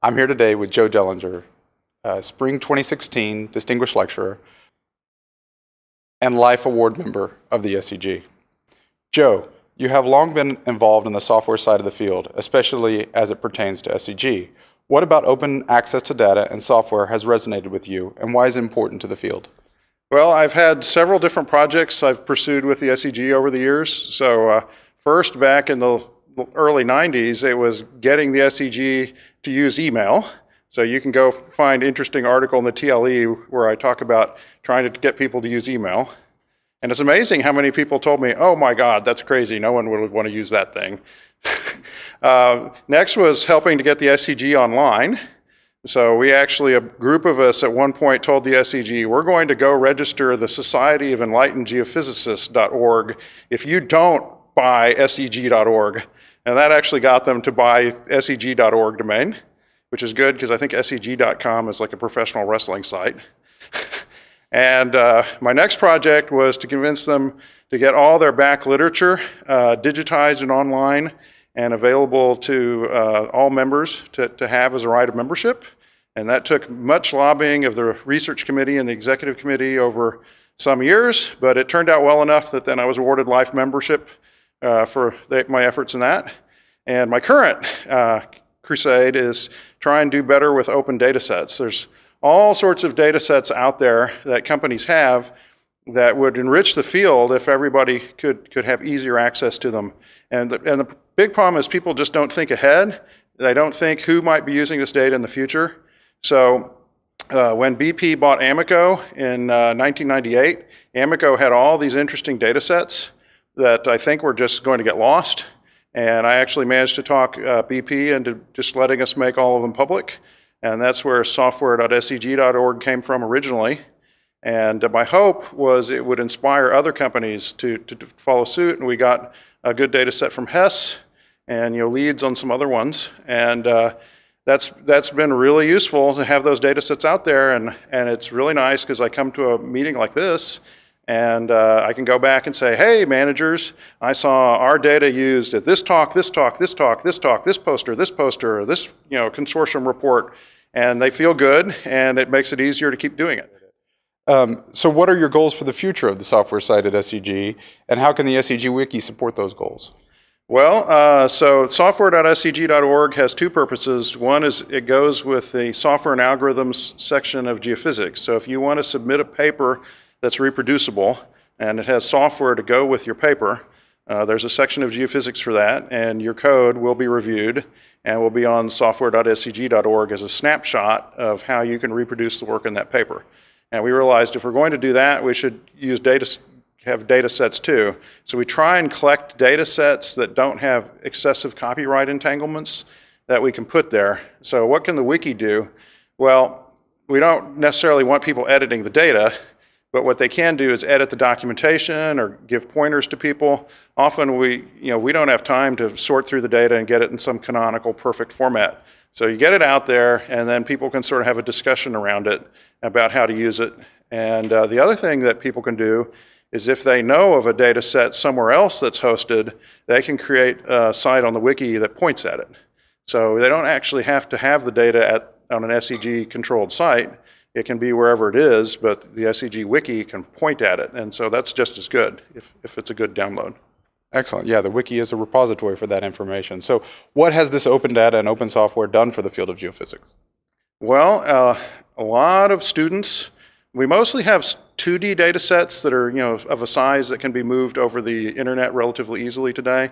I'm here today with Joe Dellinger, Spring 2016 Distinguished Lecturer and Life Award member of the SEG. Joe, you have long been involved in the software side of the field, especially as it pertains to SEG. What about open access to data and software has resonated with you, and why is it important to the field? Well, I've had several different projects I've pursued with the SEG over the years. So first, back in the early 90s, it was getting the SEG to use email. So you can go find an interesting article in the TLE where I talk about trying to get people to use email. And it's amazing how many people told me, oh my God, that's crazy, no one would want to use that thing. Next was helping to get the SEG online. So we actually, a group of us at one point told the SEG, we're going to go register the Society of Enlightened Geophysicists.org if you don't buy SEG.org. And that actually got them to buy SEG.org domain, which is good because I think SEG.com is like a professional wrestling site. And my next project was to convince them to get all their back literature digitized and online and available to all members to have as a right of membership. And that took much lobbying of the research committee and the executive committee over some years, but it turned out well enough that then I was awarded life membership for my efforts in that. And my current crusade is try and do better with open data sets. There's all sorts of data sets out there that companies have that would enrich the field if everybody could have easier access to them. And the big problem is people just don't think ahead. They don't think who might be using this data in the future. So when BP bought Amico in 1998, Amico had all these interesting data sets that I think were just going to get lost. And I actually managed to talk BP into just letting us make all of them public. And that's where software.seg.org came from originally. And my hope was it would inspire other companies to follow suit. And we got a good data set from Hess and leads on some other ones. And that's been really useful to have those data sets out there. And it's really nice because I come to a meeting like this and I can go back and say, hey, managers, I saw our data used at this talk, this talk, this talk, this talk, this poster, this consortium report, and they feel good, and it makes it easier to keep doing it. So what are your goals for the future of the software side at SEG, and how can the SEG Wiki support those goals? Well, so software.seg.org has two purposes. One is it goes with the software and algorithms section of geophysics. So if you want to submit a paper that's reproducible, and it has software to go with your paper. There's a section of geophysics for that, and your code will be reviewed and will be on software.seg.org as a snapshot of how you can reproduce the work in that paper. And we realized if we're going to do that, we should use have data sets too. So we try and collect data sets that don't have excessive copyright entanglements that we can put there. So what can the wiki do? Well, we don't necessarily want people editing the data, but what they can do is edit the documentation or give pointers to people. Often we don't have time to sort through the data and get it in some canonical perfect format. So you get it out there and then people can sort of have a discussion around it about how to use it. And the other thing that people can do is if they know of a data set somewhere else that's hosted, they can create a site on the wiki that points at it. So they don't actually have to have the data on an SEG controlled site. It can be wherever it is, but the SEG Wiki can point at it, and so that's just as good if it's a good download. Excellent. Yeah, the Wiki is a repository for that information. So what has this open data and open software done for the field of geophysics? Well, a lot of students, we mostly have 2D data sets that are of a size that can be moved over the internet relatively easily today,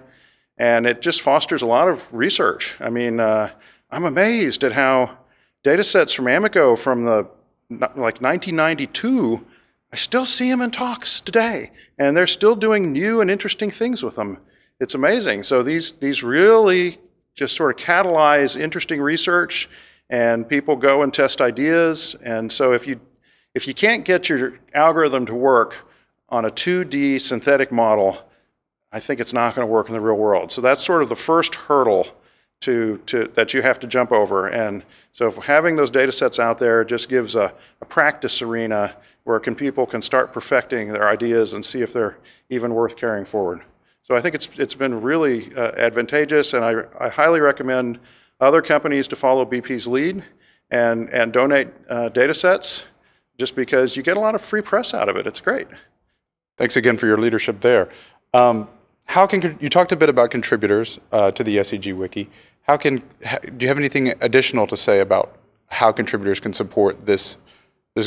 and it just fosters a lot of research. I mean, I'm amazed at how data sets from Amico from like 1992, I still see them in talks today, and they're still doing new and interesting things with them. It's amazing. So these really just sort of catalyze interesting research, and people go and test ideas. And so if you can't get your algorithm to work on a 2D synthetic model, I think it's not going to work in the real world. So that's sort of the first hurdle that you have to jump over. And so having those data sets out there just gives a practice arena where people can start perfecting their ideas and see if they're even worth carrying forward. So I think it's been really advantageous, and I highly recommend other companies to follow BP's lead and donate data sets, just because you get a lot of free press out of it. It's great. Thanks again for your leadership there. You talked a bit about contributors to the SEG Wiki. Do you have anything additional to say about how contributors can support this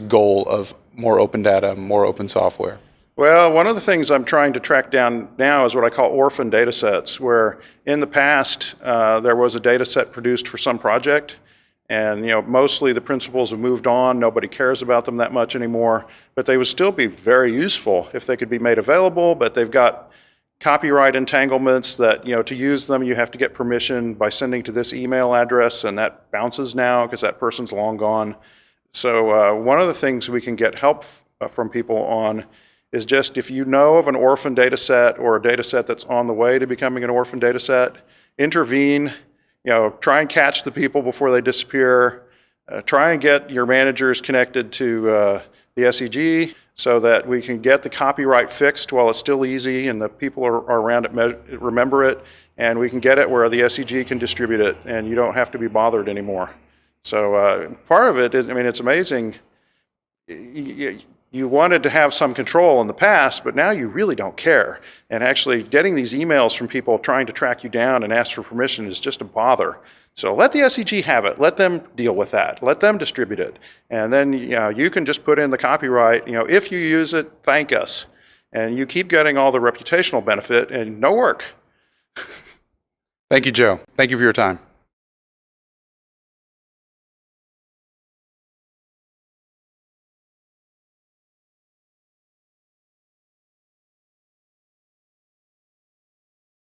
goal of more open data, more open software? Well, one of the things I'm trying to track down now is what I call orphan data sets, where in the past there was a data set produced for some project, and mostly the principals have moved on. Nobody cares about them that much anymore, but they would still be very useful if they could be made available. But they've got copyright entanglements that to use them you have to get permission by sending to this email address, and that bounces now because that person's long gone. So one of the things we can get help from people on is just, if you know of an orphan data set or a data set that's on the way to becoming an orphan data set, intervene, try and catch the people before they disappear, try and get your managers connected to the SEG so that we can get the copyright fixed while it's still easy and the people are around it remember it, and we can get it where the SEG can distribute it and you don't have to be bothered anymore. So part of it is, it's amazing. You wanted to have some control in the past, but now you really don't care. And actually getting these emails from people trying to track you down and ask for permission is just a bother. So let the SEG have it. Let them deal with that. Let them distribute it. And then you can just put in the copyright, if you use it, thank us. And you keep getting all the reputational benefit and no work. Thank you, Joe. Thank you for your time.